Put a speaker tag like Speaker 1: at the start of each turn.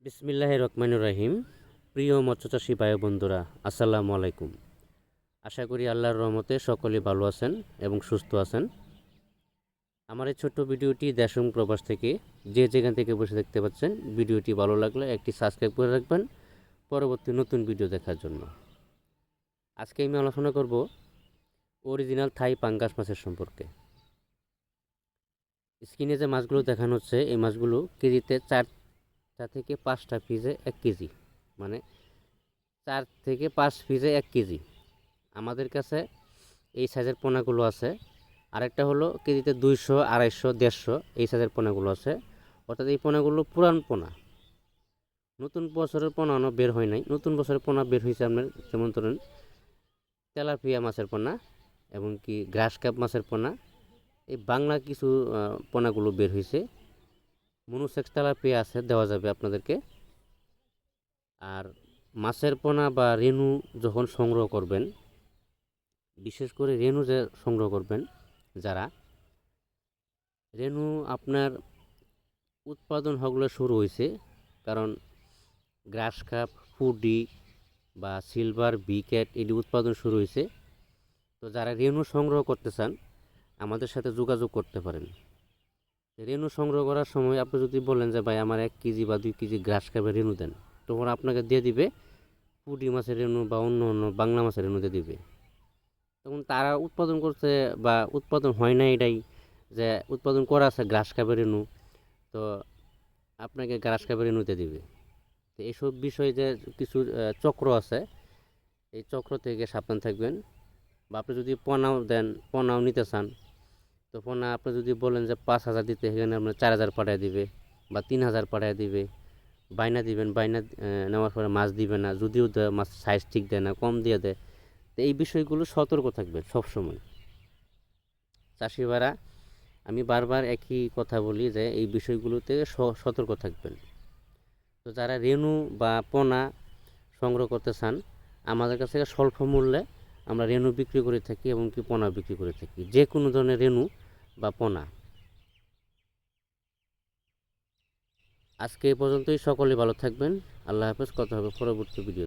Speaker 1: বিসমিল্লাহির রহমানির রহিম। প্রিয় মৎস্যচাষী ভাই বন্ধুরা, আসসালামু আলাইকুম। আশা করি আল্লাহর রহমতে সকলে ভালো আছেন এবং সুস্থ আছেন। আমার এই ছোট্ট ভিডিওটি দেশ এবং প্রবাস থেকে যে যেখান থেকে বসে দেখতে পাচ্ছেন, ভিডিওটি ভালো লাগলে একটি সাবস্ক্রাইব করে রাখবেন পরবর্তী নতুন ভিডিও দেখার জন্য। আজকে আমি আলোচনা করব অরিজিনাল থাই পাঙ্গাস মাছের সম্পর্কে। স্ক্রিনে যে মাছগুলো দেখানো হচ্ছে, এই মাছগুলো কেজিতে 4টা থেকে 5টা পিসে 1 কেজি, মানে 4 থেকে 5 পিসে 1 কেজি আমাদের কাছে এই সাইজের পোনাগুলো আছে। আরেকটা হলো কেজিতে 200, 250, 150 এই সাইজের পোনাগুলো আছে। অর্থাৎ এই পোনাগুলো পুরান পোনা, নতুন বছরের পোনানো বের হয় নাই। নতুন বছরের পোনা বের হয়েছে আপনার, যেমন ধরেন তেলাপিয়া মাছের পোনা এবং কি গ্রাস কাপ মাছের পোনা। এই বাংলা কিছু পোনাগুলো বের হয়েছে। মনুসেক্স তেলাপিয়া আছে, দেওয়া যাবে আপনাদেরকে। আর মাছের পোনা বা রেণু যখন সংগ্রহ করবেন, বিশেষ করে রেণু যে সংগ্রহ করবেন, যারা রেণু আপনার উৎপাদন হগুলো শুরু হয়েছে, কারণ গ্রাস কাপ, ফুডি বা সিলভার বিকেট এটি উৎপাদন শুরু হয়েছে। তো যারা রেণু সংগ্রহ করতে চান, আমাদের সাথে যোগাযোগ করতে পারেন। রেণু সংগ্রহ করার সময় আপনি যদি বলেন যে ভাই আমার 1 কেজি বা 2 কেজি গ্রাস কাপের রেণু দেন, তখন আপনাকে দিয়ে দিবে পুঁটি মাছের রেণু বা অন্য অন্য বাংলা মাছের রেণু দিয়ে দিবে। তখন তারা উৎপাদন করছে বা উৎপাদন হয় না, এটাই যে উৎপাদন করা আছে গ্রাস কাপের রেণু, তো আপনাকে গ্রাস কাপের রেণুতে দিবে। তো এইসব বিষয়ে যে কিছু চক্র আছে, এই চক্র থেকে সাবধান থাকবেন। বা আপনি যদি পোনাও দেন, পোনাও নিতে চান, তো পোনা আপনি যদি বলেন যে 5,000 দিতে, সেখানে আপনার 4,000 পাঠিয়ে দিবে বা 3,000 পাঠিয়ে দিবে। বাইনা দিবেন, বাইনা নেওয়ার পরে মাছ দিবে না, যদিও দেয় মাছ সাইজ ঠিক দেয় না, কম দিয়ে দেয়। তো এই বিষয়গুলো সতর্ক থাকবেন সবসময় চাষি ভাইরা। আমি বারবার একই কথা বলি যে এই বিষয়গুলোতে সতর্ক থাকবেন। তো যারা রেণু বা পোনা সংগ্রহ করতে চান, আমাদের কাছে স্বল্প মূল্যে আমরা রেণু বিক্রি করে থাকি এবং কি পোনা বিক্রি করে থাকি, যে কোনো ধরনের রেণু বা পোনা। আজকে এই পর্যন্তই। সকলে ভালো থাকবেন। আল্লাহ হাফেজ। কথা হবে পরবর্তী ভিডিও।